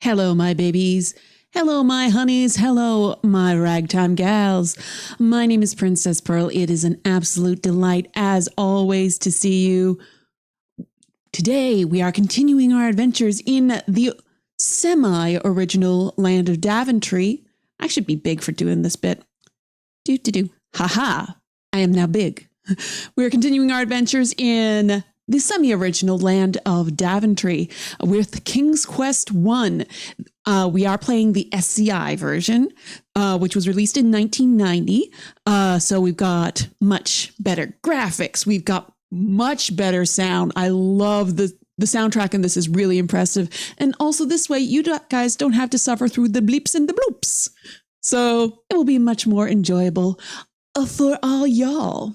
Hello, my babies. Hello, my honeys. Hello, my ragtime gals. My name is Princess Pearl. It is an absolute delight, as always, to see you. Today, we are continuing our adventures in the semi-original land of Daventry. I should be big for doing this bit. Do. Haha. I am now big. We are continuing our adventures in the semi-original land of Daventry with King's Quest 1. We are playing the SCI version, which was released in 1990. So we've got much better graphics. We've got much better sound. I love the soundtrack, and this is really impressive. And also this way, you guys don't have to suffer through the bleeps and the bloops. So it will be much more enjoyable for all y'all.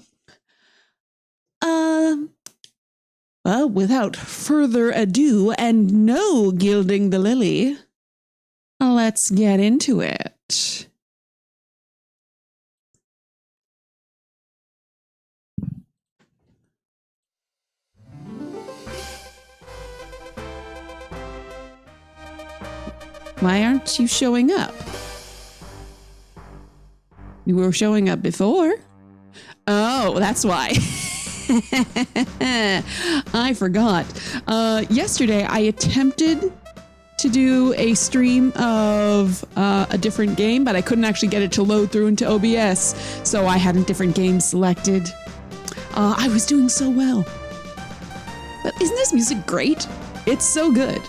Well, without further ado and no gilding the lily, let's get into it. Why aren't you showing up? You were showing up before. Oh, that's why. I forgot. Yesterday, I attempted to do a stream of a different game, but I couldn't actually get it to load through into OBS, so I had a different game selected. I was doing so well. But isn't this music great? It's so good.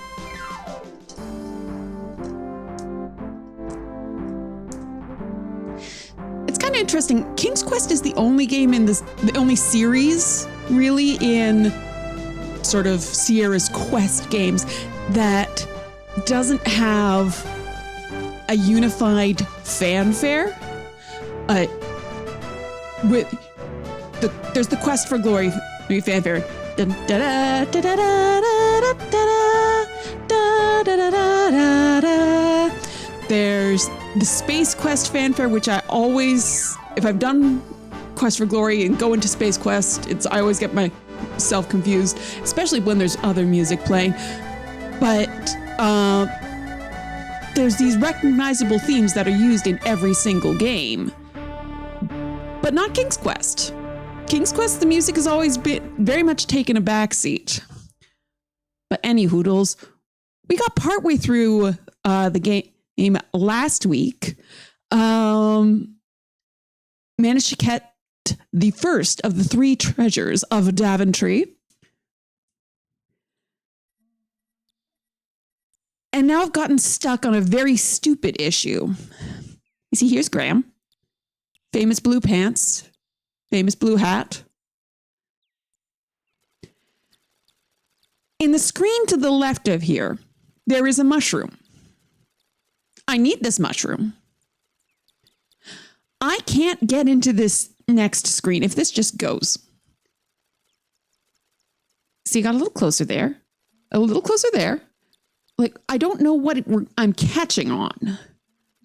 Interesting. King's Quest is the only game in this, the only series really in sort of Sierra's Quest games that doesn't have a unified fanfare. There's the Quest for Glory fanfare. There's the Space Quest fanfare, which I always, if I've done Quest for Glory and go into Space Quest, I always get myself confused, especially when there's other music playing. But there's these recognizable themes that are used in every single game, but not King's Quest. King's Quest, the music has always been very much taken a backseat. But any hoodles, we got partway through the game last week, managed to get the first of the 3 treasures of Daventry. And now I've gotten stuck on a very stupid issue. You see, here's Graham. Famous blue pants, famous blue hat. In the screen to the left of here, there is a mushroom. I need this mushroom. I can't get into this next screen if this just goes. See, I got a little closer there. A little closer there. Like, I don't know what I'm catching on.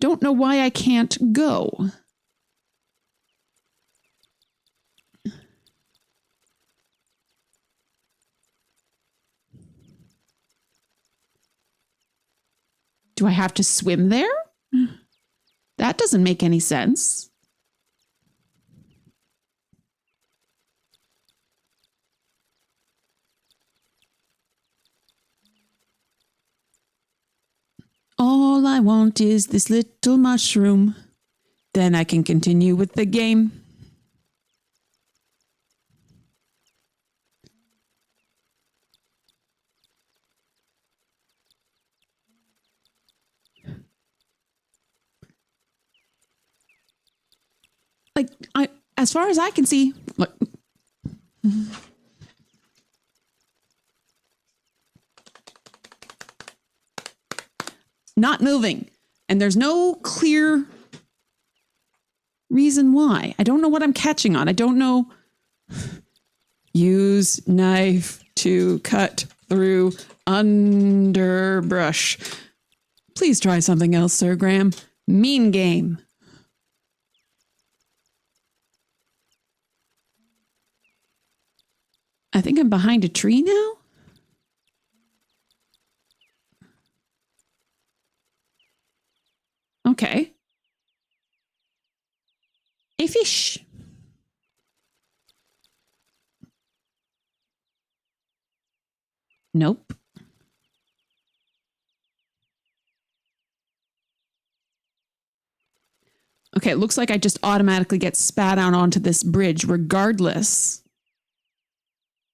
Don't know why I can't go. Do I have to swim there? That doesn't make any sense. All I want is this little mushroom. Then I can continue with the game. Like, as far as I can see, look. Not moving. And there's no clear reason why. I don't know what I'm catching on. I don't know. Use knife to cut through underbrush. Please try something else, Sir Graham. Mean game. I think I'm behind a tree now. Okay. A fish. Nope. Okay, it looks like I just automatically get spat out onto this bridge regardless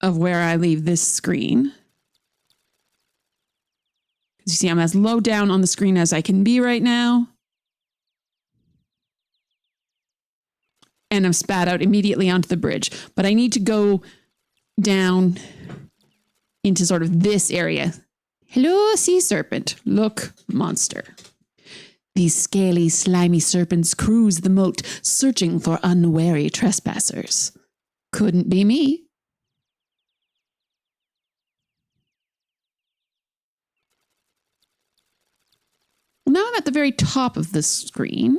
of where I leave this screen. You see, I'm as low down on the screen as I can be right now. And I'm spat out immediately onto the bridge. But I need to go down into sort of this area. Hello, sea serpent. Look, monster. These scaly, slimy serpents cruise the moat, searching for unwary trespassers. Couldn't be me. Now I'm at the very top of the screen.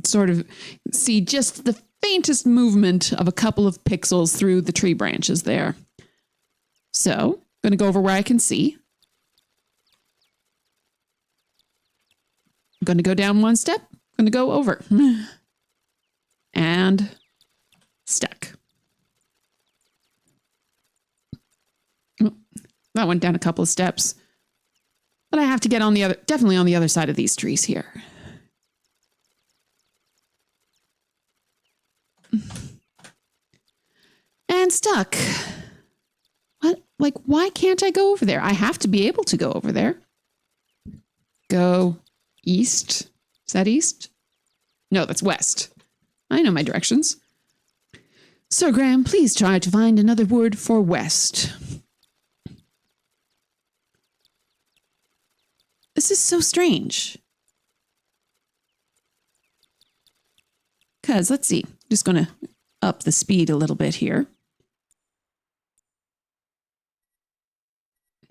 Sort of see just the faintest movement of a couple of pixels through the tree branches there. So, I'm going to go over where I can see. I'm going to go down one step. I'm going to go over. And stuck. That went down a couple of steps. But I have to get on the other, definitely on the other side of these trees here. And stuck. What? Like, why can't I go over there? I have to be able to go over there. Go east. Is that east? No, that's west. I know my directions. Sir Graham, please try to find another word for west. This is so strange. Because, let's see. Just going to up the speed a little bit here.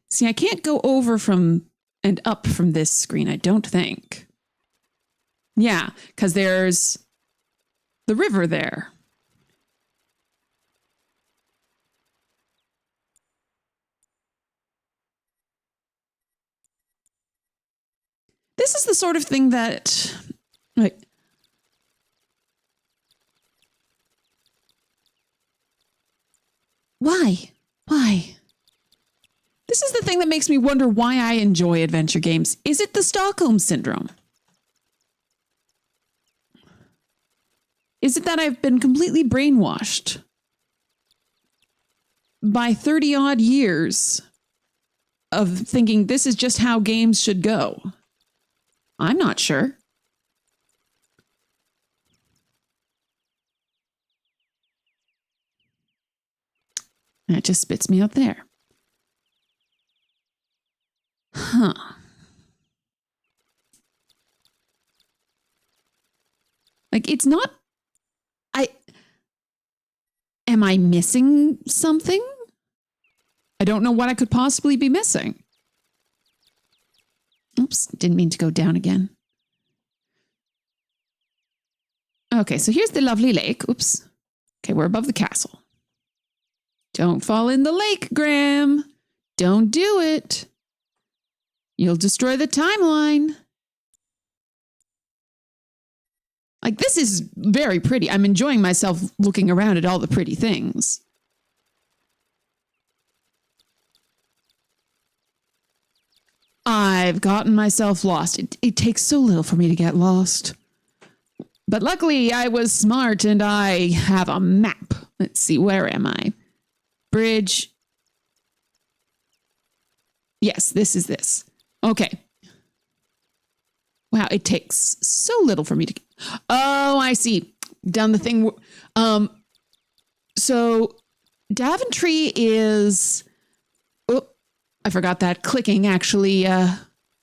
See, I can't go over from and up from this screen, I don't think. Yeah, because there's the river there. This is the sort of thing that, like, why? This is the thing that makes me wonder why I enjoy adventure games. Is it the Stockholm Syndrome? Is it that I've been completely brainwashed by 30 odd years of thinking this is just how games should go? I'm not sure. And it just spits me out there. Huh. Like, it's not... Am I missing something? I don't know what I could possibly be missing. Oops, didn't mean to go down again. Okay, so here's the lovely lake. Oops. Okay, we're above the castle. Don't fall in the lake, Graham. Don't do it. You'll destroy the timeline. Like, this is very pretty. I'm enjoying myself looking around at all the pretty things. I've gotten myself lost. It takes so little for me to get lost. But luckily, I was smart and I have a map. Let's see, where am I? Bridge. Yes, this is this. Okay. Wow, it takes so little for me to... Oh, I see. Done the thing. So Daventry is... Oh, I forgot that. Clicking actually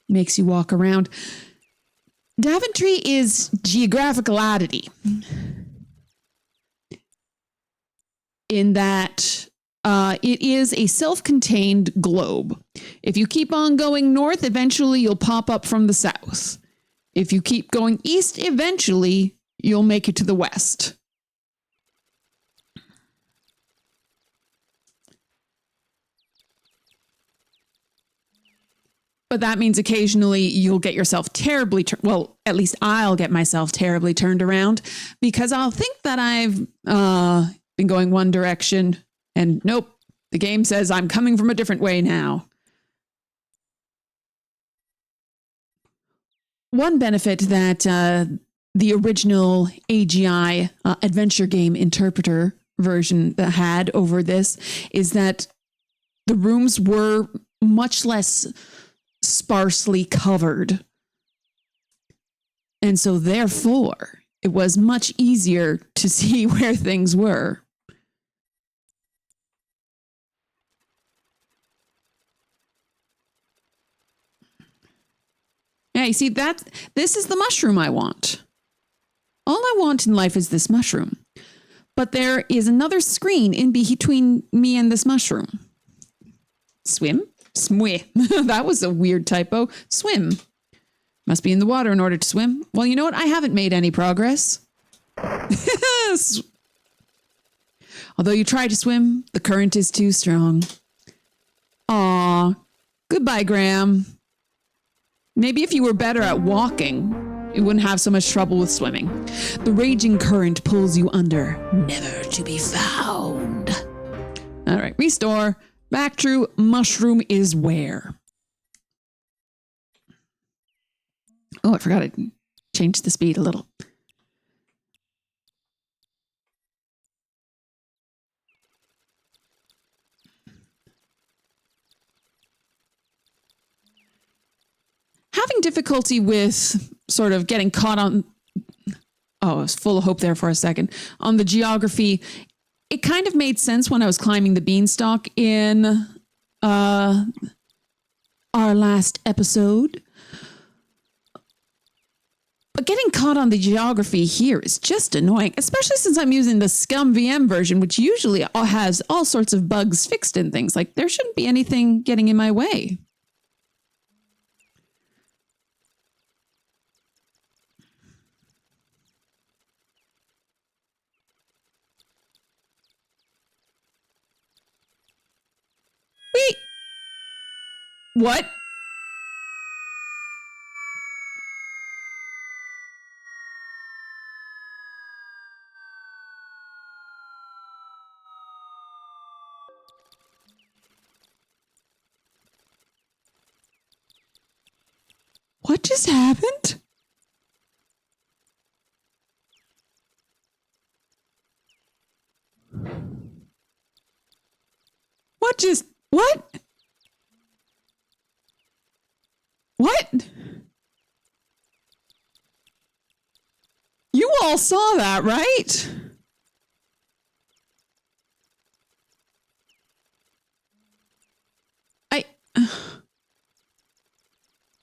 makes you walk around. Daventry is geographical oddity. In that it is a self-contained globe. If you keep on going north, eventually you'll pop up from the south. If you keep going east, eventually you'll make it to the west. But that means occasionally you'll get yourself terribly, well, at least I'll get myself terribly turned around because I'll think that I've been going one direction and nope, the game says I'm coming from a different way now. One benefit that the original AGI adventure game interpreter version that had over this is that the rooms were much less sparsely covered. And so therefore, it was much easier to see where things were. Yeah, you see, this is the mushroom I want. All I want in life is this mushroom. But there is another screen in between me and this mushroom. Swim? Smwe. That was a weird typo. Swim. Must be in the water in order to swim. Well, you know what? I haven't made any progress. Although you try to swim, the current is too strong. Aw. Goodbye, Graham. Maybe if you were better at walking, you wouldn't have so much trouble with swimming. The raging current pulls you under, never to be found. All right, restore. Back to mushroom is where. Oh, I forgot to change the speed a little. Having difficulty with sort of getting caught on, oh, I was full of hope there for a second, on the geography. It kind of made sense when I was climbing the beanstalk in our last episode. But getting caught on the geography here is just annoying, especially since I'm using the Scum VM version, which usually has all sorts of bugs fixed and things. Like, there shouldn't be anything getting in my way. Wait! What? What just happened? What? What? You all saw that, right?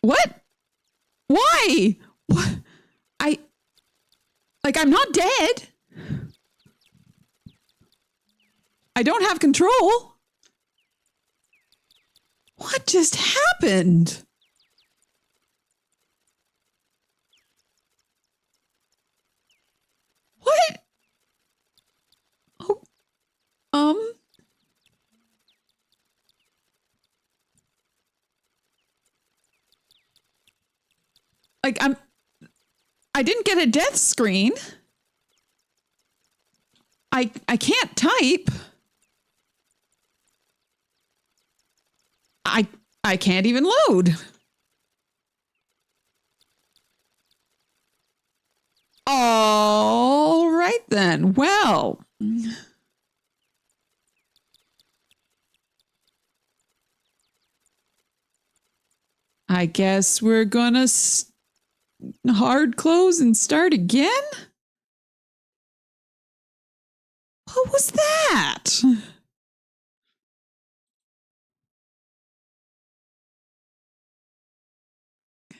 What? Why? What? I'm not dead. I don't have control. What just happened? What? Oh, I didn't get a death screen. I can't type. I can't even load. All right then. Well, I guess we're gonna hard close and start again? What was that?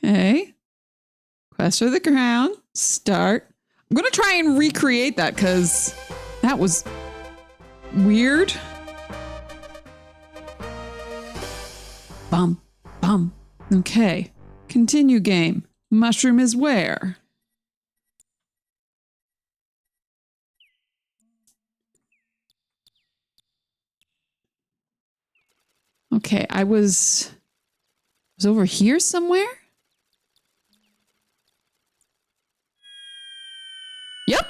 Okay. Quest for the crown. Start. I'm going to try and recreate that because that was weird. Bum, bum. Okay. Continue game. Mushroom is where? Okay, I was was over here somewhere? Yep.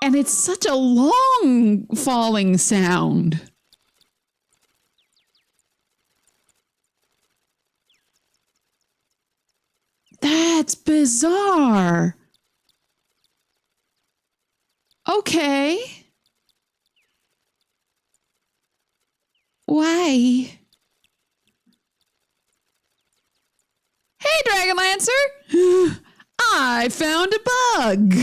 And it's such a long falling sound. That's bizarre. Okay. Why? Hey, Dragonlancer! I found a bug.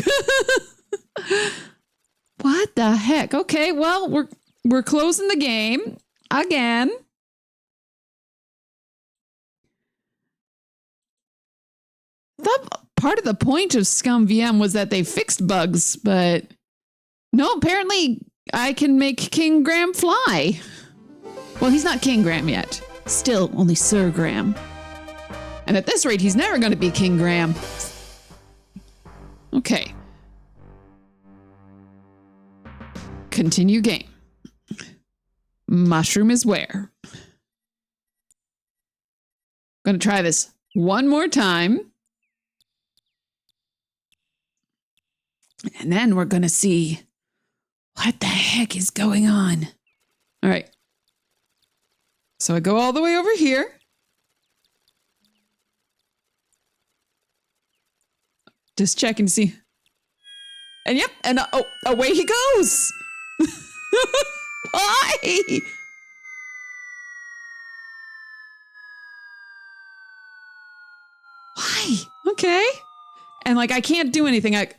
What the heck? Okay, well, we're closing the game again. That part of the point of Scum VM was that they fixed bugs, but no, apparently I can make King Graham fly. Well, he's not King Graham yet. Still only Sir Graham. And at this rate, he's never going to be King Graham. Okay. Continue game. Mushroom is where? I'm going to try this one more time. And then we're going to see what the heck is going on. All right. So I go all the way over here. Just checking to see. And yep, and away he goes. Why? Why? Okay. And like I can't do anything. I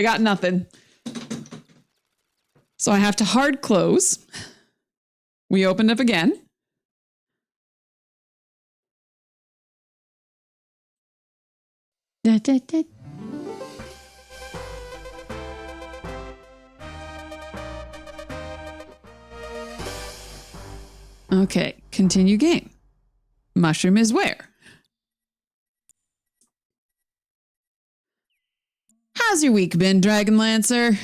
got nothing. So I have to hard close. We opened up again. Da, da, da. Okay, continue game. Mushroom is where? How's your week been, Dragonlancer?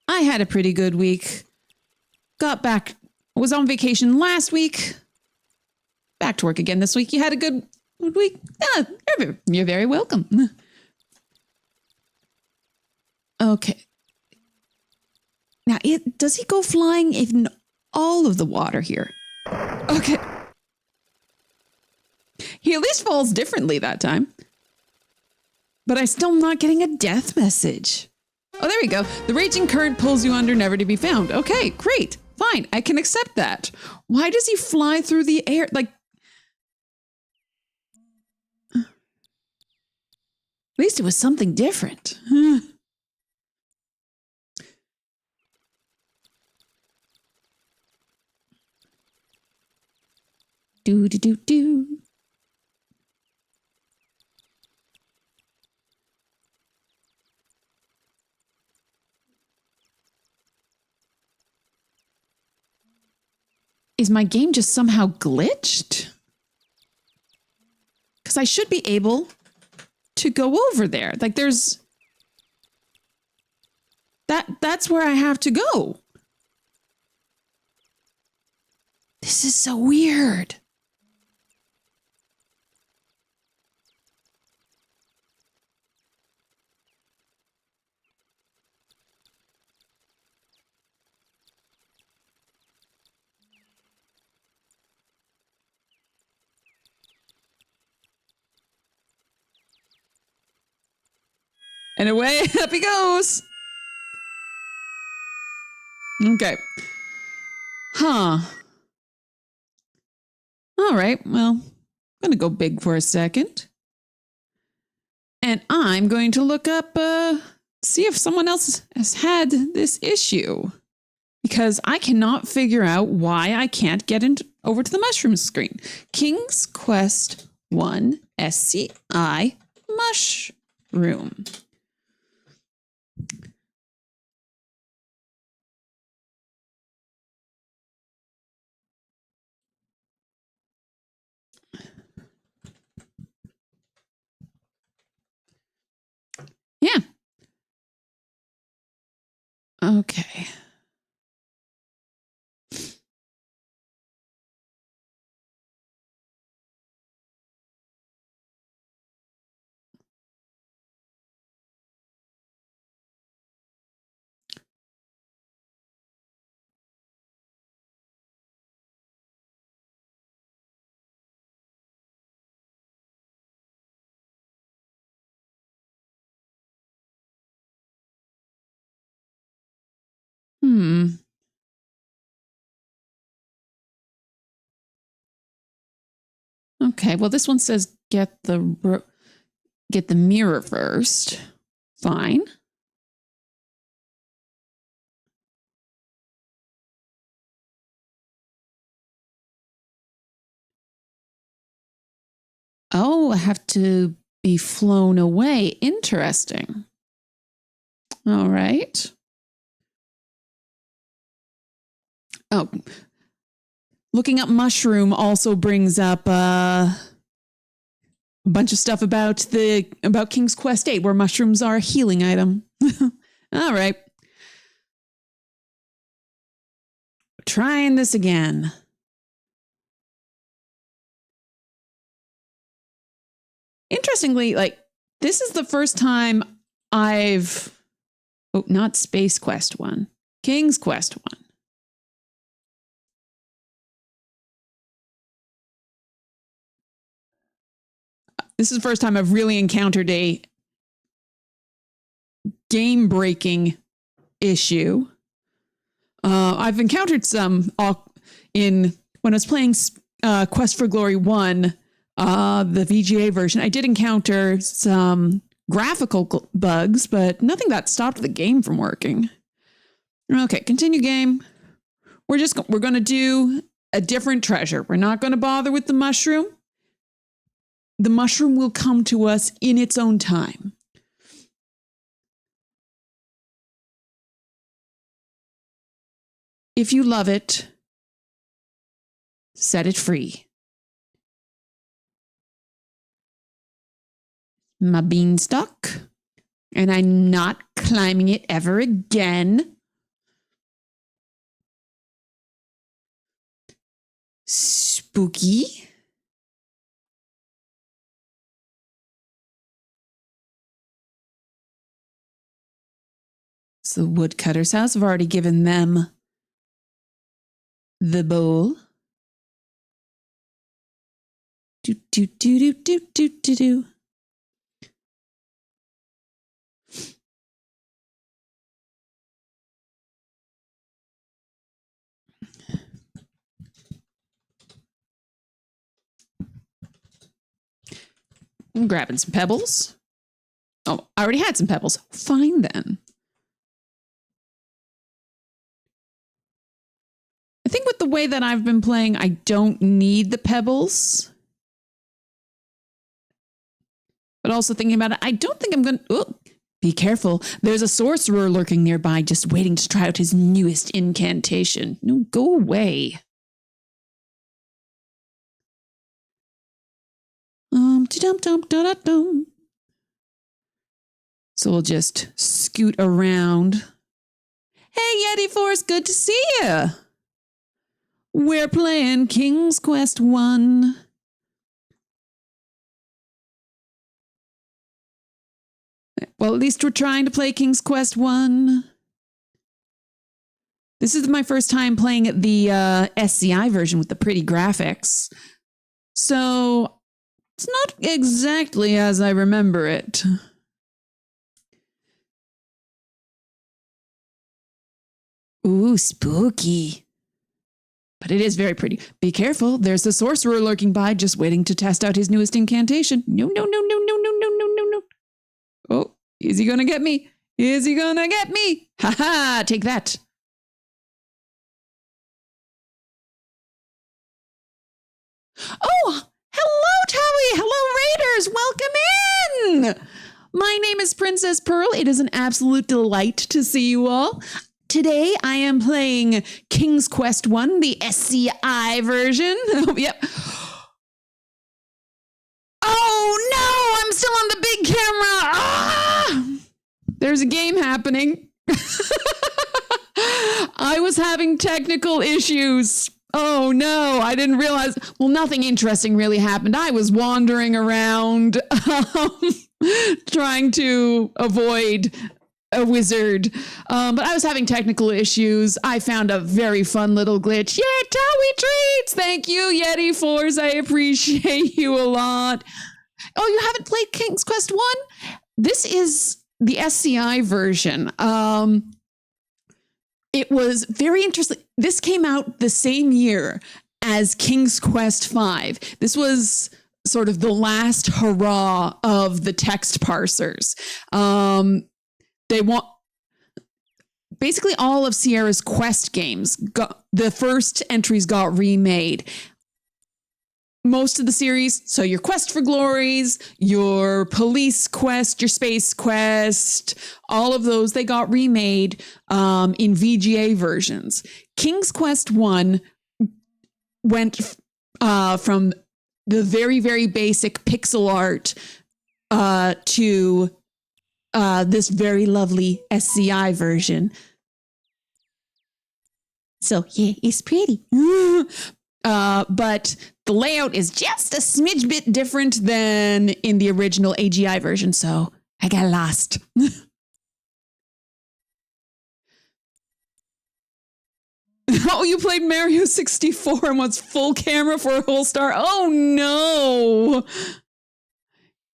I had a pretty good week. Got back, was on vacation last week. Back to work again this week. You had a good week? You're very welcome. Okay. Now, does he go flying in all of the water here? Okay. He at least falls differently that time. But I'm still not getting a death message. Oh, there we go. The raging current pulls you under, never to be found. Okay, great. Fine, I can accept that. Why does he fly through the air? Like, at least it was something different. Do do do do. Is my game just somehow glitched? Because I should be able to go over there. Like there's... That's where I have to go. This is so weird. And away up he goes. Okay. Huh. All right. Well, I'm going to go big for a second. And I'm going to look up, see if someone else has had this issue. because I cannot figure out why I can't get over to the mushroom screen. King's Quest 1 SCI mushroom. Yeah. Okay. Okay, well, this one says get the mirror first. Fine. Oh, I have to be flown away. Interesting. All right. Oh, looking up mushroom also brings up a bunch of stuff about King's Quest 8, where mushrooms are a healing item. All right. Trying this again. Interestingly, like, this is the first time not Space Quest 1, King's Quest 1. This is the first time I've really encountered a game-breaking issue. I've encountered some when I was playing Quest for Glory 1, the VGA version. I did encounter some graphical bugs, but nothing that stopped the game from working. Okay, continue game. We're going to do a different treasure. We're not going to bother with the mushroom. The mushroom will come to us in its own time. If you love it, set it free. My beanstalk, and I'm not climbing it ever again. Spooky. It's the woodcutter's house. I've already given them the bowl. Do, do, do, do, do, do, do, do. I'm grabbing some pebbles. Oh, I already had some pebbles. Fine then. I think with the way that I've been playing, I don't need the pebbles. But also thinking about it, I don't think I'm going to... Oh, be careful. There's a sorcerer lurking nearby just waiting to try out his newest incantation. No, go away. So we'll just scoot around. Hey, Yeti Force, good to see you. We're playing King's Quest 1. Well, at least we're trying to play King's Quest 1. This is my first time playing the SCI version with the pretty graphics. So it's not exactly as I remember it. Ooh, spooky. But it is very pretty. Be careful. There's a sorcerer lurking by just waiting to test out his newest incantation. No, no, no, no, no, no, no, no, no, no. Oh, is he going to get me? Is he going to get me? Ha ha, take that. Oh, hello, Towie. Hello, Raiders. Welcome in. My name is Princess Pearl. It is an absolute delight to see you all. Today, I am playing King's Quest 1, the SCI version. Oh, yep. Oh, no, I'm still on the big camera. Ah! There's a game happening. I was having technical issues. Oh, no, I didn't realize. Well, nothing interesting really happened. I was wandering around trying to avoid a wizard. But I was having technical issues. I found a very fun little glitch. Yeah, Towie treats. Thank you, Yeti Force. I appreciate you a lot. Oh, you haven't played King's Quest 1? This is the SCI version. It was very interesting. This came out the same year as King's Quest 5. This was sort of the last hurrah of the text parsers. They want basically all of Sierra's Quest games. The first entries got remade. Most of the series, so your Quest for Glories, your Police Quest, your Space Quest, all of those, they got remade in VGA versions. King's Quest 1 went from the very, very basic pixel art to this very lovely SCI version. So, yeah, it's pretty. But the layout is just a smidge bit different than in the original AGI version, so I got lost. Oh, you played Mario 64 and wants full camera for a whole star? Oh, no.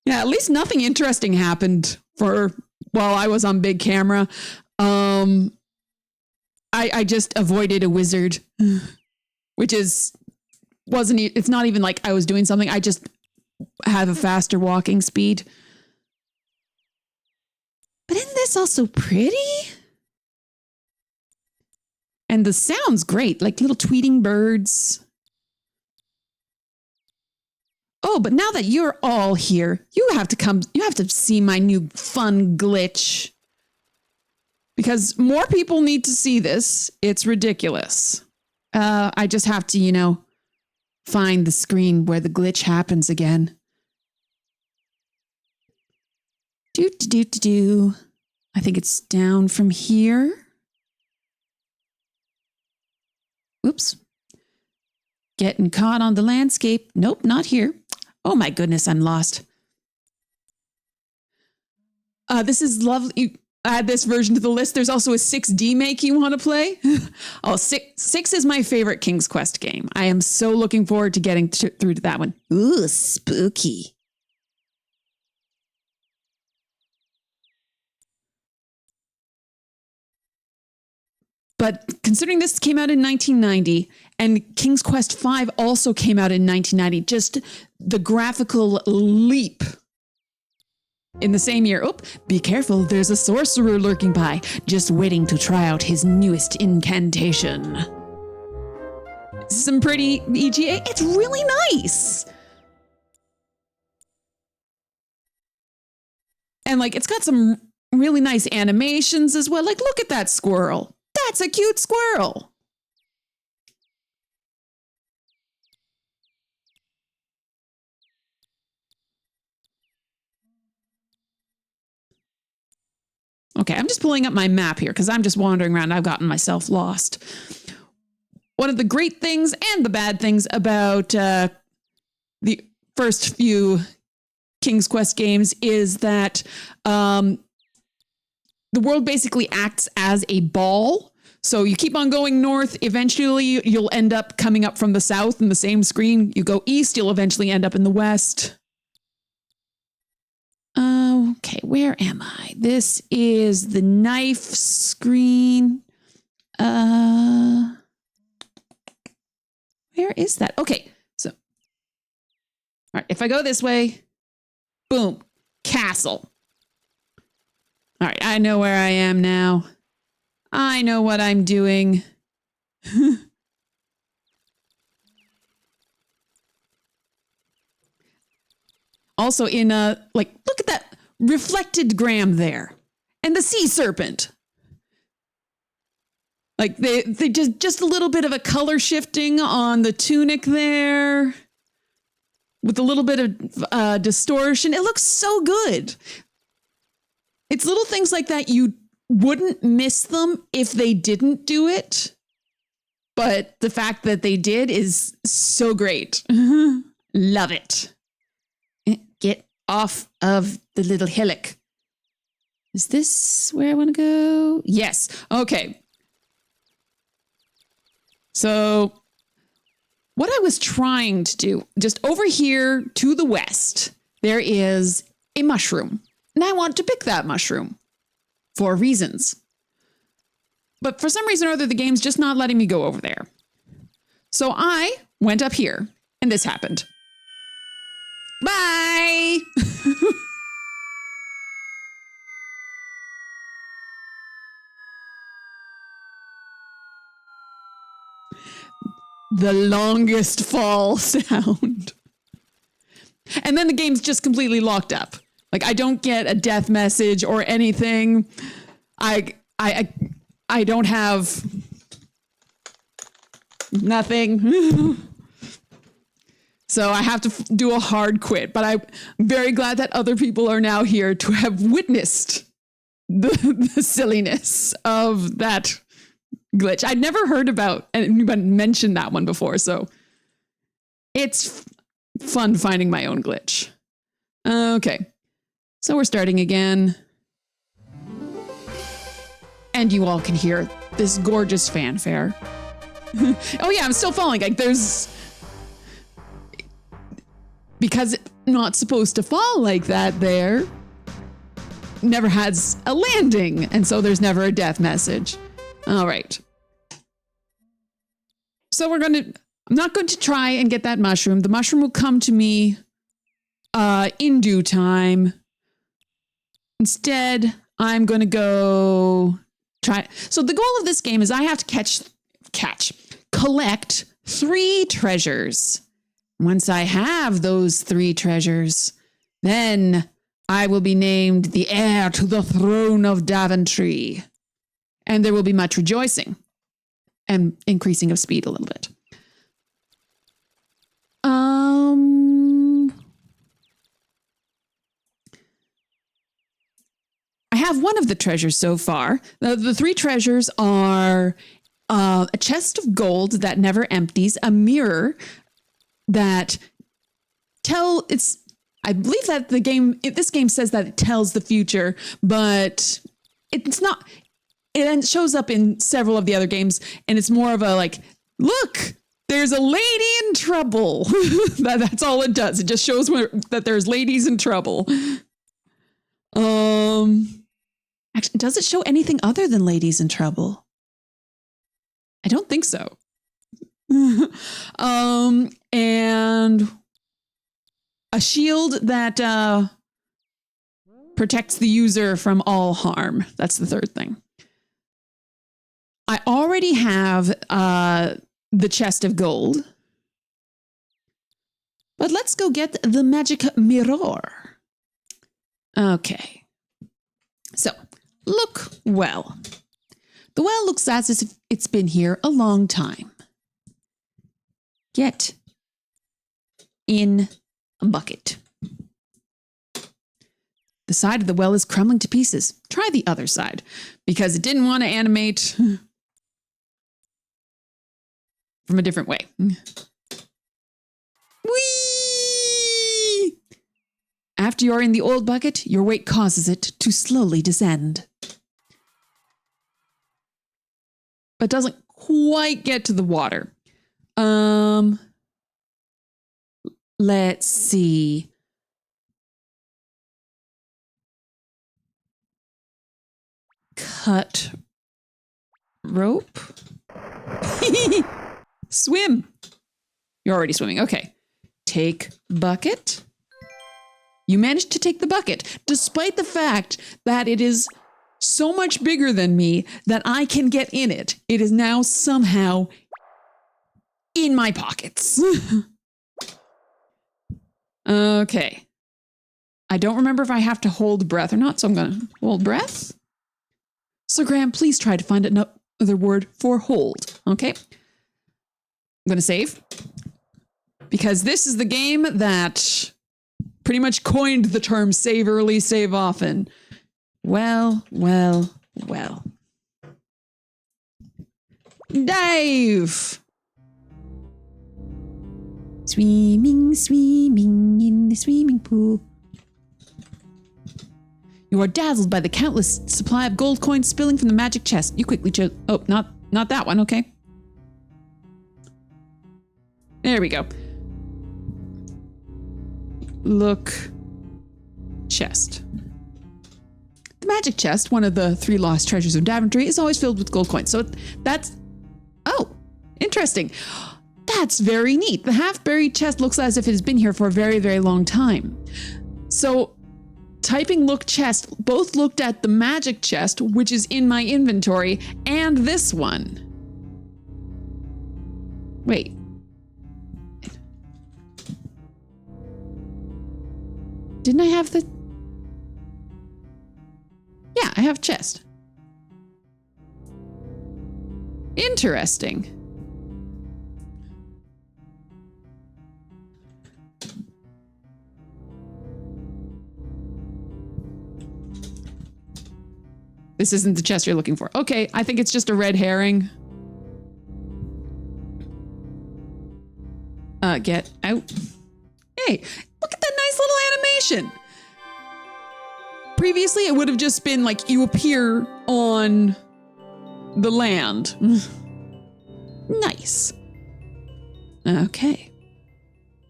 Yeah, at least nothing interesting happened while I was on big camera. I just avoided a wizard, which it's not even like I was doing something. I just have a faster walking speed. But isn't this also pretty? And the sound's great, like little tweeting birds. Oh, but now that you're all here, you have to see my new fun glitch. Because more people need to see this. It's ridiculous. I just have to, find the screen where the glitch happens again. I think it's down from here. Oops. Getting caught on the landscape. Nope, not here. Oh my goodness, I'm lost. This is lovely. Add this version to the list. There's also a 6D make you want to play. Oh, 6 is my favorite King's Quest game. I am so looking forward to getting through to that one. Ooh, spooky. But considering this came out in 1990 and King's Quest 5 also came out in 1990, just the graphical leap in the same year. Oh, be careful, there's a sorcerer lurking by, just waiting to try out his newest incantation. Some pretty EGA. It's really nice. And it's got some really nice animations as well. Look at that squirrel. That's a cute squirrel. Okay, I'm just pulling up my map here because I'm just wandering around. I've gotten myself lost. One of the great things and the bad things about the first few King's Quest games is that the world basically acts as a ball. So you keep on going north. Eventually, you'll end up coming up from the south in the same screen. You go east, you'll eventually end up in the west. Okay, where am I? This is the knife screen. Where is that? Okay, so. All right, if I go this way, boom, castle. All right, I know where I am now. I know what I'm doing. also in a, like, look at that reflected gram there. And the sea serpent. Like they just a little bit of a color shifting on the tunic there. With a little bit of distortion. It looks so good. It's little things like that. You wouldn't miss them if they didn't do it. But the fact that they did is so great. Love it. Get off of the little hillock. Is this where I want to go? Yes. Okay. So what I was trying to do, just over here to the west, there is a mushroom. And I want to pick that mushroom for reasons. But for some reason or other, the game's just not letting me go over there. So I went up here, and this happened. Bye! The longest fall sound. And then the game's just completely locked up. Like, I don't get a death message or anything. I don't have nothing. So I have to do a hard quit. But I'm very glad that other people are now here to have witnessed the silliness of that glitch. I'd never heard about anybody mention that one before, so it's fun finding my own glitch. Okay, so we're starting again. And you all can hear this gorgeous fanfare. Oh yeah, I'm still falling. Like because it's not supposed to fall like that there. Never has a landing, and so there's never a death message. All right. So I'm not going to try and get that mushroom. The mushroom will come to me in due time. Instead, I'm going to go try. So the goal of this game is I have to collect 3 treasures. Once I have those 3 treasures, then I will be named the heir to the throne of Daventry. And there will be much rejoicing and increasing of speed a little bit. I have one of the treasures so far. The 3 treasures are a chest of gold that never empties, a mirror that I believe that this game says that it tells the future, but it's not. It shows up in several of the other games, and it's more of a like, look, there's a lady in trouble. That's all it does. It just shows that there's ladies in trouble. Actually, does it show anything other than ladies in trouble? I don't think so. And a shield that protects the user from all harm. That's the 3rd thing. I already have the chest of gold. But let's go get the magic mirror. Okay. So, look well. The well looks as if it's been here a long time. Get in a bucket. The side of the well is crumbling to pieces. Try the other side, because it didn't want to animate from a different way. Whee! After you're in the old bucket, your weight causes it to slowly descend. But doesn't quite get to the water. Let's see. Cut rope. Swim. You're already swimming. Okay. Take bucket. You managed to take the bucket, despite the fact that it is so much bigger than me that I can get in it. It is now somehow in my pockets. Okay. I don't remember if I have to hold breath or not, so I'm going to hold breath. So Graham, please try to find another word for hold, okay? I'm going to save. Because this is the game that pretty much coined the term save early, save often. Well. Dive! Swimming in the swimming pool. You are dazzled by the countless supply of gold coins spilling from the magic chest. You quickly chose... Oh, not that one, okay. There we go. Look. Chest. The magic chest, one of the 3 lost treasures of Daventry, is always filled with gold coins. So that's... Oh, interesting. That's very neat. The half-buried chest looks as if it has been here for a very, very long time. So... Typing look chest, both looked at the magic chest, which is in my inventory, and this one. Wait. Didn't I have the... Yeah, I have chest. Interesting. This isn't the chest you're looking for. Okay, I think it's just a red herring. Get out. Hey, look at that nice little animation. Previously, it would have just been like you appear on the land. Nice. Okay.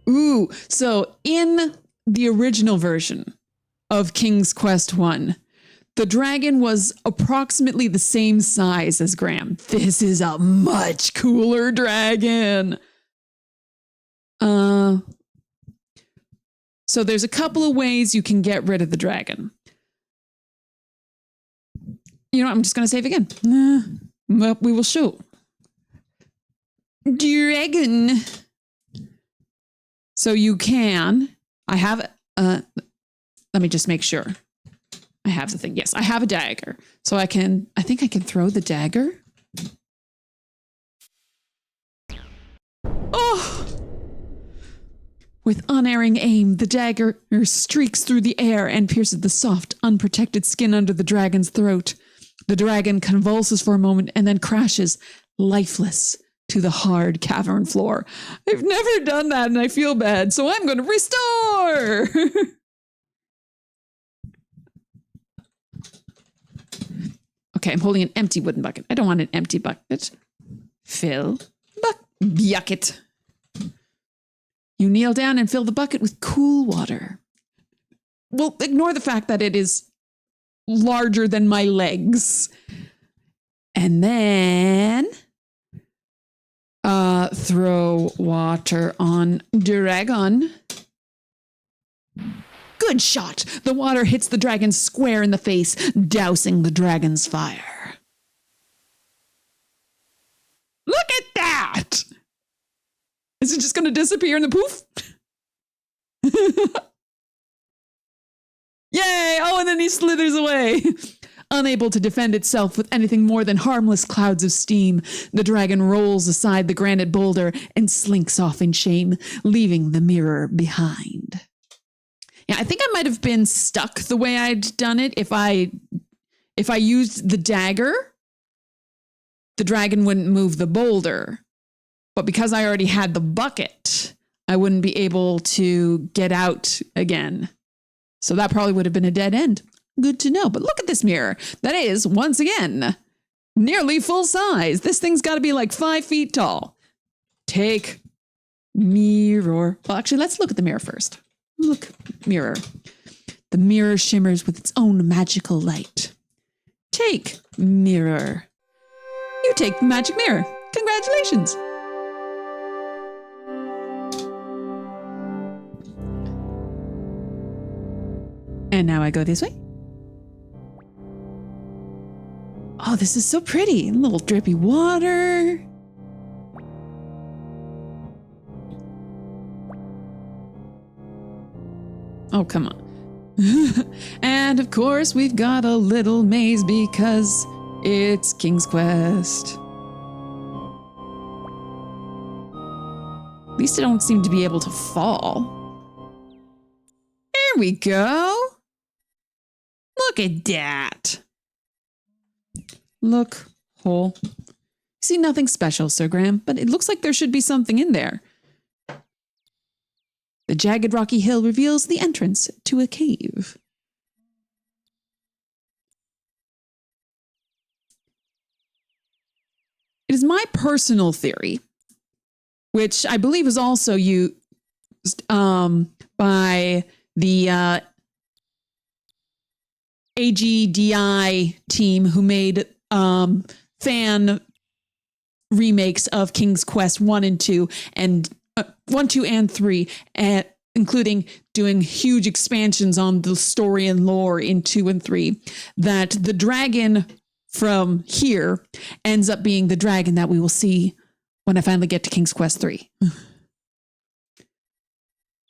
Ooh, so in the original version of King's Quest 1, the dragon was approximately the same size as Graham. This is a much cooler dragon. So there's a couple of ways you can get rid of the dragon. You know what? I'm just going to save again. Well, we will show. Dragon. So you can. I have. Let me just make sure. I have the thing. Yes, I have a dagger. So I think I can throw the dagger. Oh! With unerring aim, the dagger streaks through the air and pierces the soft, unprotected skin under the dragon's throat. The dragon convulses for a moment and then crashes, lifeless, to the hard cavern floor. I've never done that and I feel bad, so I'm going to restore! Okay, I'm holding an empty wooden bucket. I don't want an empty bucket. Fill. Bucket. You kneel down and fill the bucket with cool water. Well, ignore the fact that it is larger than my legs. And then throw water on dragon. Good shot! The water hits the dragon square in the face, dousing the dragon's fire. Look at that! Is it just going to disappear in the poof? Yay! Oh, and then he slithers away. Unable to defend itself with anything more than harmless clouds of steam, the dragon rolls aside the granite boulder and slinks off in shame, leaving the mirror behind. Yeah, I think I might have been stuck the way I'd done it. If I used the dagger, the dragon wouldn't move the boulder. But because I already had the bucket, I wouldn't be able to get out again. So that probably would have been a dead end. Good to know. But look at this mirror. That is, once again, nearly full size. This thing's got to be like 5 feet tall. Take mirror. Well, actually, let's look at the mirror first. Look, mirror. The mirror shimmers with its own magical light. Take mirror. You take the magic mirror. Congratulations. And now I go this way. Oh, this is so pretty. A little drippy water. Oh, come on. And of course, we've got a little maze because it's King's Quest. At least I don't seem to be able to fall. There we go. Look at that. Look, hole. See, nothing special, Sir Graham, but it looks like there should be something in there. The jagged rocky hill reveals the entrance to a cave. It is my personal theory, which I believe is also used by the AGDI team who made fan remakes of King's Quest 1 and 2 and 1, 2, and 3, including doing huge expansions on the story and lore in 2 and 3, that the dragon from here ends up being the dragon that we will see when I finally get to King's Quest 3.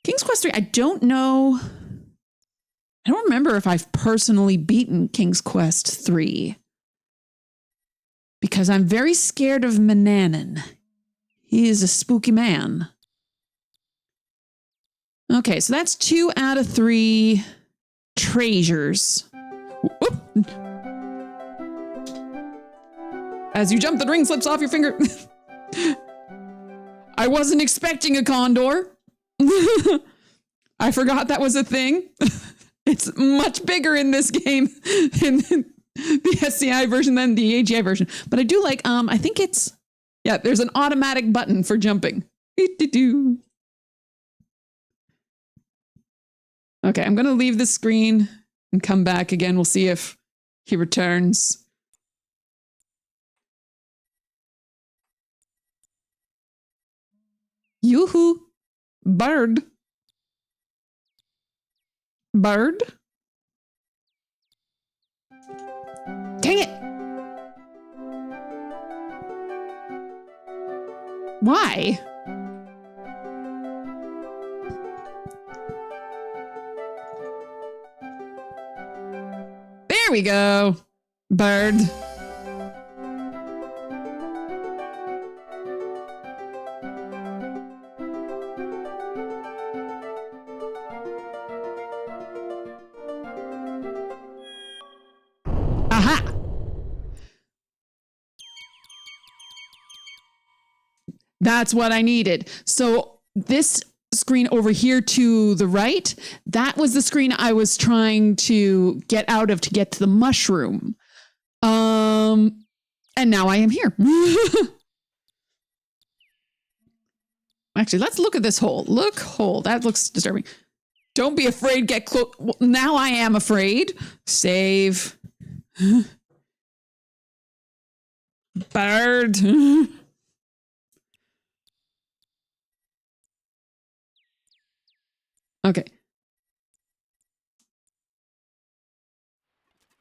King's Quest 3, I don't know. I don't remember if I've personally beaten King's Quest 3. Because I'm very scared of Mananan. He is a spooky man. Okay, so that's 2 out of 3 treasures. Whoop. As you jump, the ring slips off your finger. I wasn't expecting a condor. I forgot that was a thing. It's much bigger in this game in the SCI version than the AGI version. But I do like, I think it's, yeah, there's an automatic button for jumping. Okay, I'm going to leave the screen and come back again. We'll see if he returns. Yoo-hoo. Bird. Bird? Dang it! Why? There we go. Bird. Aha! That's what I needed. So this screen over here to the right, that was the screen I was trying to get out of to get to the mushroom. And now I am here. Actually, let's look at this hole. Look, hole. That looks disturbing. Don't be afraid. Get close. Now I am afraid. Save. Bird. Okay.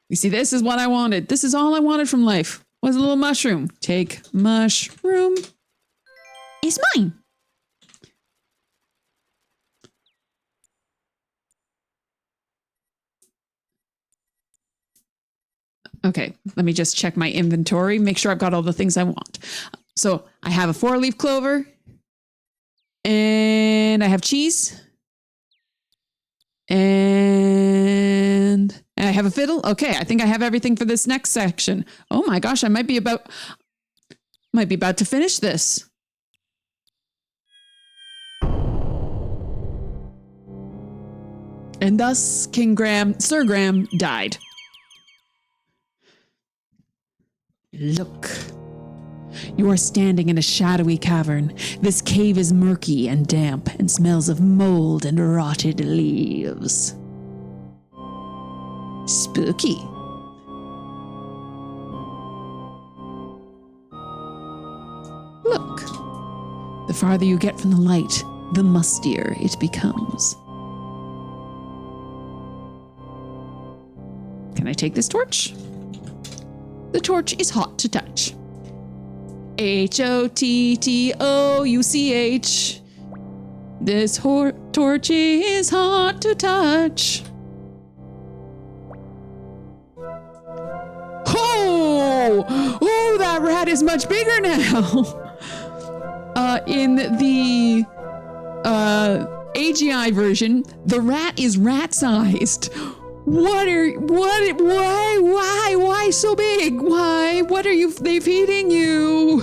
You see, this is what I wanted. This is all I wanted from life. Was a little mushroom. Take mushroom. It's mine. Okay, let me just check my inventory, make sure I've got all the things I want. So I have a 4-leaf clover, and I have cheese, and I have a fiddle. Okay, I think I have everything for this next section. Oh my gosh, I might be about to finish this. And thus, Sir Graham died. Look. You are standing in a shadowy cavern. This cave is murky and damp and smells of mold and rotted leaves. Spooky. Look. The farther you get from the light, the mustier it becomes. Can I take this torch? The torch is hot to touch. Hottouch. This torch is hot to touch. rat is much bigger now. In the AGI version, the rat is rat-sized. Why so big? Why? What are they feeding you?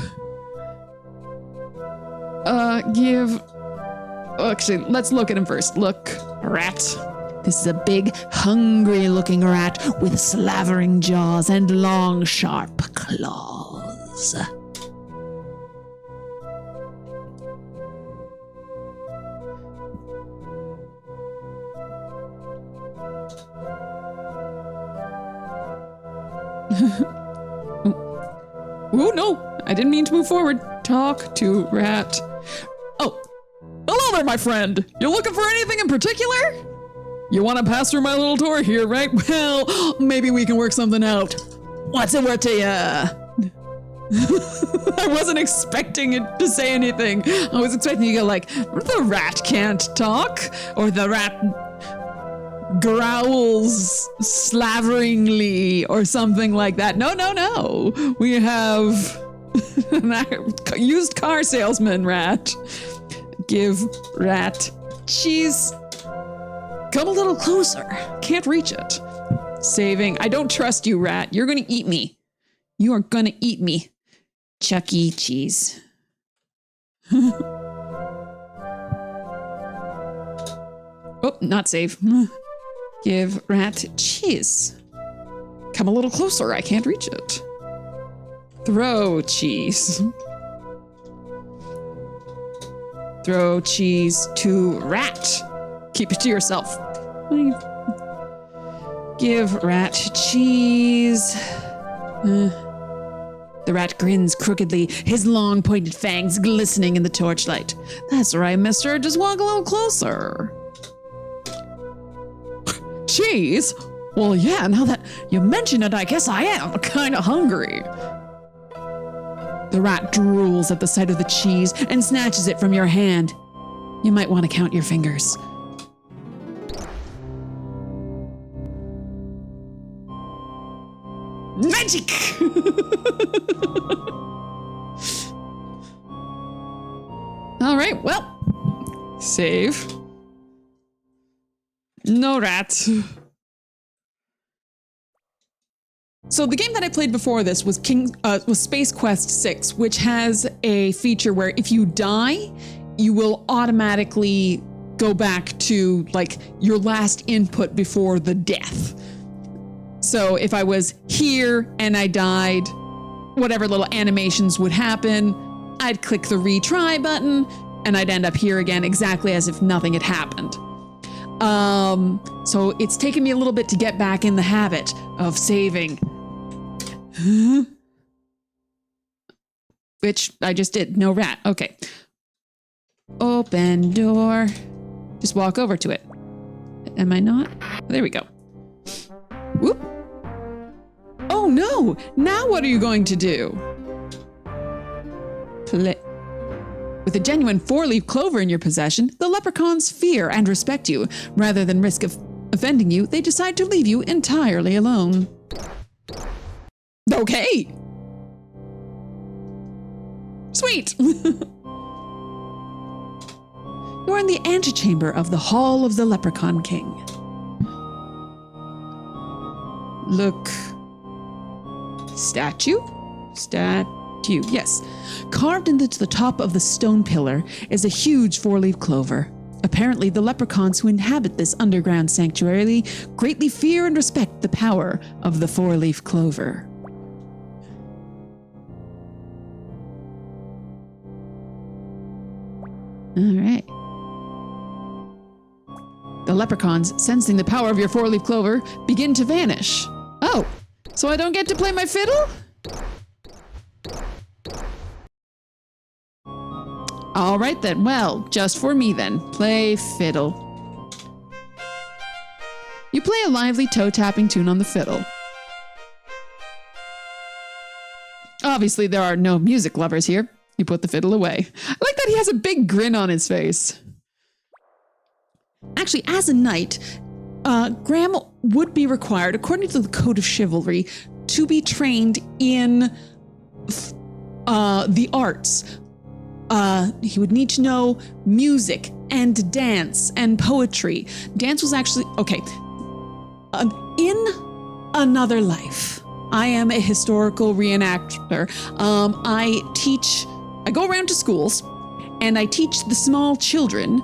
Actually, let's look at him first. Look, rat. This is a big, hungry-looking rat with slavering jaws and long, sharp claws. Oh, no, I didn't mean to move forward. Talk to rat. Oh, hello there, my friend. You looking for anything in particular? You want to pass through my little door here, right? Well, maybe we can work something out. What's it worth to ya? I wasn't expecting it to say anything. I was expecting you to go like, the rat can't talk, or the rat growls slaveringly, or something like that. No. We have used car salesman rat. Give rat cheese. Come a little closer. Can't reach it. Saving. I don't trust you, rat. You're gonna eat me. You are gonna eat me. Chuck E. Cheese. Oh, not save. Give rat cheese. Come a little closer. I can't reach it. Throw cheese. Throw cheese to rat. Keep it to yourself. Give rat cheese. The rat grins crookedly, his long pointed fangs glistening in the torchlight. That's right, mister. Just walk a little closer. Cheese? Well, yeah, now that you mention it, I guess I am kind of hungry. The rat drools at the sight of the cheese and snatches it from your hand. You might want to count your fingers. Magic! All right, well, save. No rat. So the game that I played before this was Space Quest 6, which has a feature where if you die, you will automatically go back to like your last input before the death. So if I was here and I died, whatever little animations would happen, I'd click the retry button and I'd end up here again exactly as if nothing had happened. So it's taken me a little bit to get back in the habit of saving. Which I just did. No rat. Okay. Open door. Just walk over to it. Am I not? There we go. Whoop. Oh no! Now what are you going to do? With a genuine 4-leaf clover in your possession, the leprechauns fear and respect you. Rather than risk of offending you, they decide to leave you entirely alone. Okay! Sweet! You are in the antechamber of the Hall of the Leprechaun King. Look. Statue? Statue, yes. Carved into the top of the stone pillar is a huge 4-leaf clover. Apparently, the leprechauns who inhabit this underground sanctuary greatly fear and respect the power of the 4-leaf clover. All right. The leprechauns, sensing the power of your 4-leaf clover, begin to vanish. Oh, so I don't get to play my fiddle? All right then, well, just for me then. Play fiddle. You play a lively toe-tapping tune on the fiddle. Obviously, there are no music lovers here. You put the fiddle away. I like that he has a big grin on his face. Actually, as a knight, Graham would be required, according to the Code of Chivalry, to be trained in the arts. He would need to know music and dance and poetry. Dance was actually, okay. In another life, I am a historical reenactor. I go around to schools and I teach the small children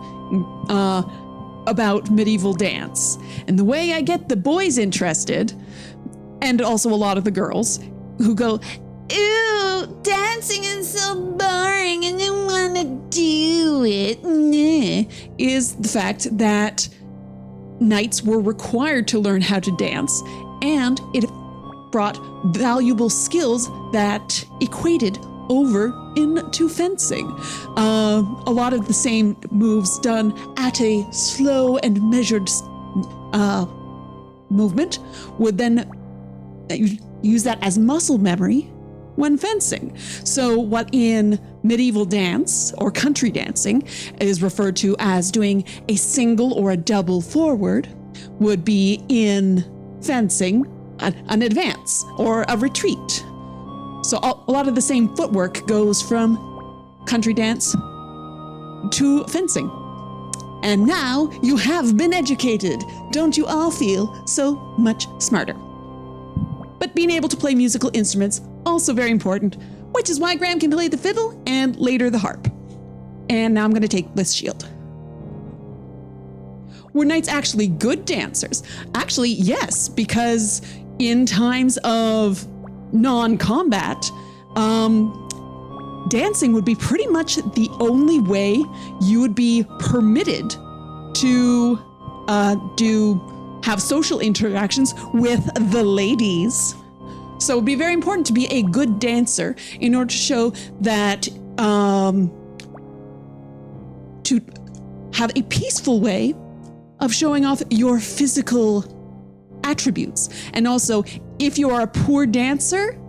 about medieval dance. And the way I get the boys interested, and also a lot of the girls, who go, ew, dancing is so boring, I don't want to do it, is the fact that knights were required to learn how to dance, and it brought valuable skills that equated over into fencing. A lot of the same moves done at a slow and measured movement would then use that as muscle memory when fencing. So what in medieval dance or country dancing is referred to as doing a single or a double forward would be in fencing an advance or a retreat. So a lot of the same footwork goes from country dance to fencing. And now you have been educated. Don't you all feel so much smarter? But being able to play musical instruments, also very important, which is why Graham can play the fiddle and later the harp. And now I'm going to take this shield. Were knights actually good dancers? Actually, yes, because in times of non-combat, dancing would be pretty much the only way you would be permitted to have social interactions with the ladies. So it would be very important to be a good dancer in order to show that, to have a peaceful way of showing off your physical attributes. And also, if you are a poor dancer,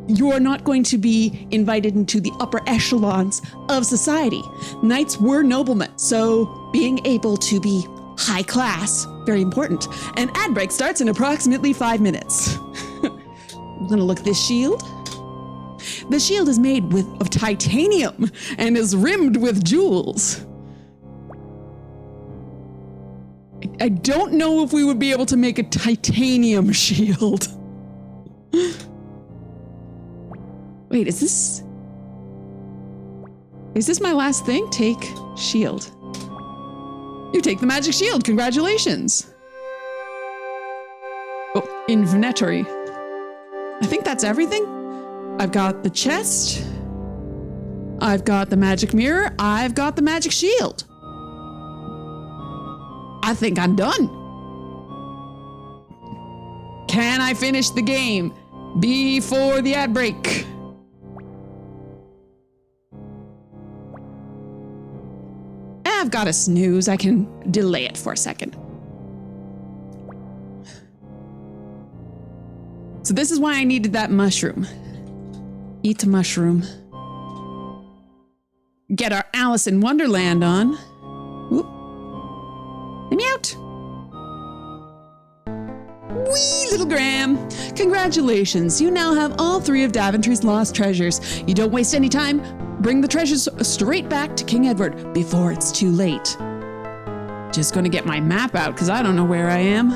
you're not going to be invited into the upper echelons of society. Knights were noblemen, so being able to be high class, very important. And ad break starts in approximately 5 minutes. I'm gonna look at this shield. The shield is made of titanium and is rimmed with jewels. I don't know if we would be able to make a titanium shield. Wait, is this my last thing? Take shield. You take the magic shield. Congratulations. Oh, inventory. I think that's everything. I've got the chest. I've got the magic mirror. I've got the magic shield. I think I'm done. Can I finish the game before the ad break? I've got a snooze. I can delay it for a second. So this is why I needed that mushroom. Eat a mushroom. Get our Alice in Wonderland on. Whoop. Let me out. Wee little Graham. Congratulations. You now have all 3 of Daventry's lost treasures. You don't waste any time. Bring the treasures straight back to King Edward before it's too late. Just gonna get my map out because I don't know where I am.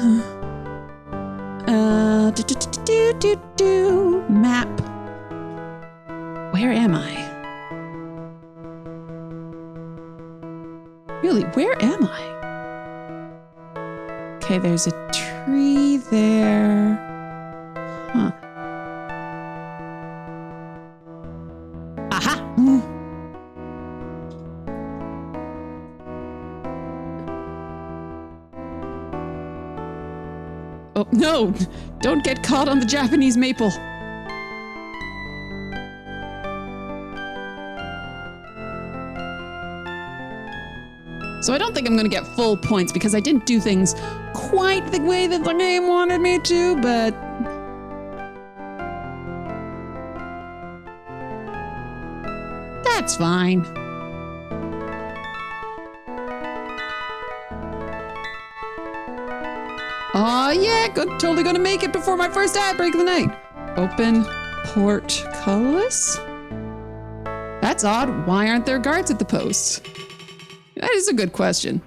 Map. Where am I? Really, where am I? Okay, there's a tree there. Huh. Aha! Oh, no! Don't get caught on the Japanese maple. So I don't think I'm going to get full points because I didn't do things quite the way that the game wanted me to, but that's fine. Oh yeah, totally gonna make it before my first ad break of the night. Open portcullis. That's odd. Why aren't there guards at the post? That is a good question.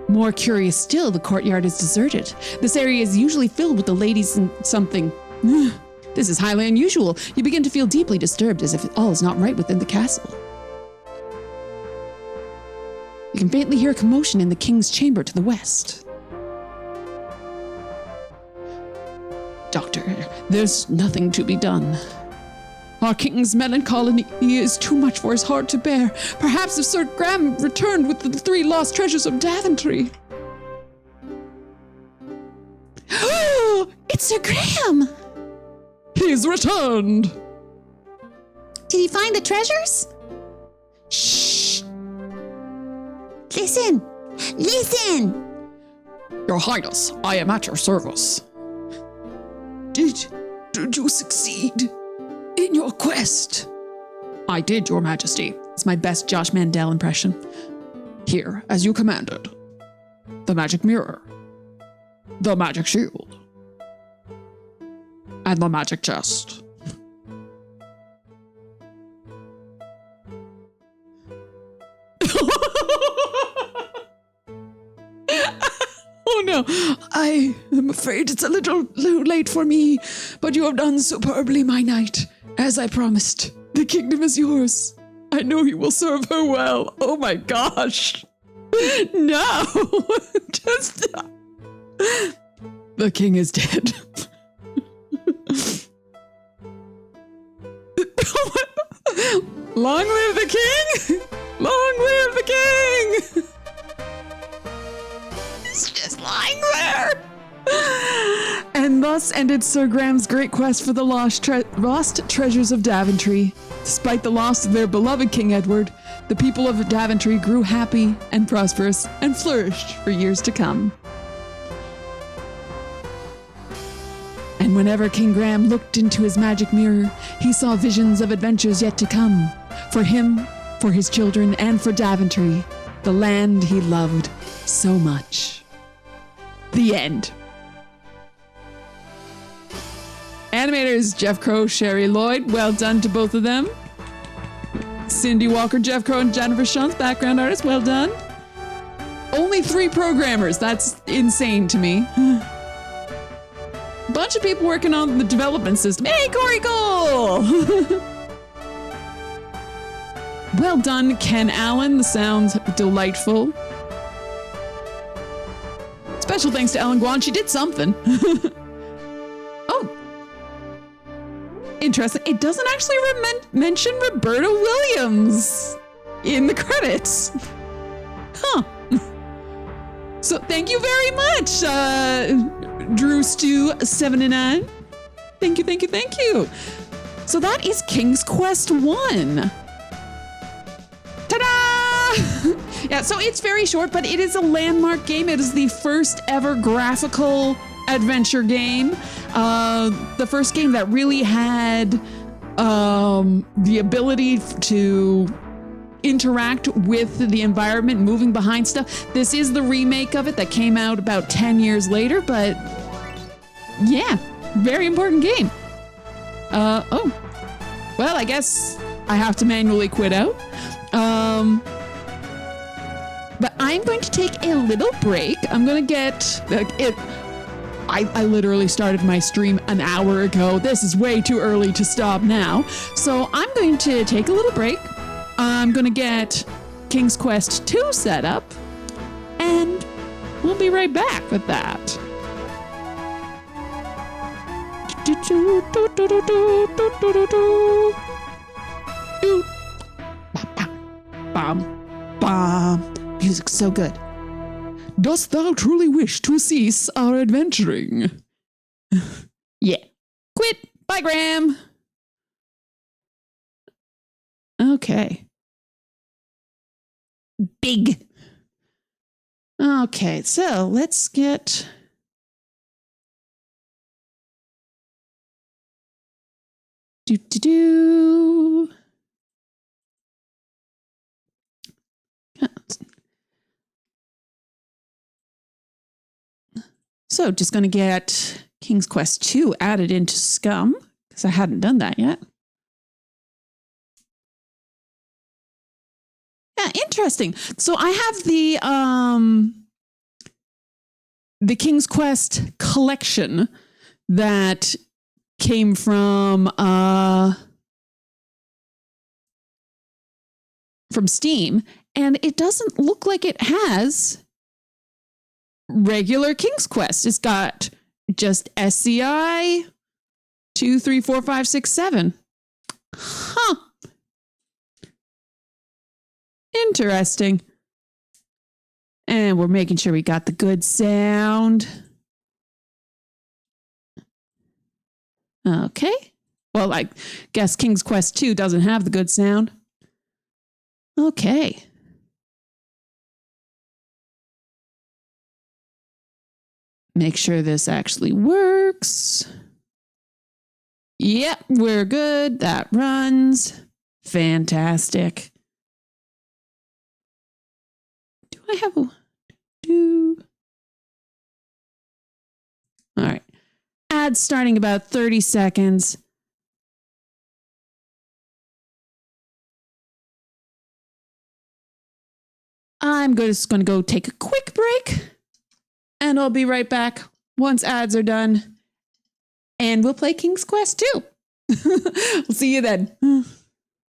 More curious still, the courtyard is deserted. This area is usually filled with the ladies and something. This is highly unusual. You begin to feel deeply disturbed, as if all is not right within the castle. You can faintly hear a commotion in the king's chamber to the west. Doctor, there's nothing to be done. Our king's melancholy is too much for his heart to bear. Perhaps if Sir Graham returned with the 3 lost treasures of Daventry. Oh, it's Sir Graham! He's returned! Did he find the treasures? Shh! Listen! Listen! Your Highness, I am at your service. Did you succeed in your quest? I did, Your Majesty. It's my best Josh Mandel impression. Here, as you commanded. The magic mirror. The magic shield. And the magic chest. Oh no, I am afraid it's a little late for me, but you have done superbly, my knight. As I promised, the kingdom is yours. I know you will serve her well. Oh my gosh. No, just... The king is dead. Long live the king! Long live the king! He's just lying there. And thus ended Sir Graham's great quest for the lost treasures of Daventry. Despite the loss of their beloved King Edward, the people of Daventry grew happy and prosperous and flourished for years to come. And whenever King Graham looked into his magic mirror, he saw visions of adventures yet to come. For him, for his children, and for Daventry, the land he loved so much. The end. Animators Jeff Crow, Sherry Lloyd, well done to both of them. Cindy Walker, Jeff Crow, and Jennifer Shunts, background artists, well done. Only 3 programmers, that's insane to me. Bunch of people working on the development system. Hey, Corey Cole! Well done, Ken Allen. The sound's delightful. Special thanks to Ellen Guan. She did something. Oh. Interesting. It doesn't actually mention Roberta Williams in the credits. Huh. So thank you very much, Drew Stew 79. Thank you, thank you, thank you. So that is King's Quest 1. Ta-da! Yeah, so it's very short, but it is a landmark game. It is the first ever graphical adventure game. The first game that really had the ability to interact with the environment, moving behind stuff. This is the remake of it that came out about 10 years later, but yeah, very important game. Oh, well, I guess I have to manually quit out. But I'm going to take a little break. I'm going to get it. I literally started my stream an hour ago. This is way too early to stop now. So I'm going to take a little break. I'm going to get King's Quest 2 set up, and we'll be right back with that. Music's so good. Dost thou truly wish to cease our adventuring? Yeah. Quit. Bye, Graham. Okay. Big. Okay, so let's get... Do. So just going to get King's Quest 2 added into Scum, because I hadn't done that yet. Yeah, interesting. So I have the King's Quest collection that came from Steam, and it doesn't look like it has regular King's Quest. It's got just SCI 2, 3, 4, 5, 6, 7. Huh. Interesting. And we're making sure we got the good sound. Okay. Well, I guess King's Quest 2 doesn't have the good sound. Okay. Make sure this actually works. Yep, we're good. That runs. Fantastic. Do I have a... All right. Ads starting about 30 seconds. I'm just going to go take a quick break, and I'll be right back once ads are done, and we'll play King's Quest 2. We'll see you then.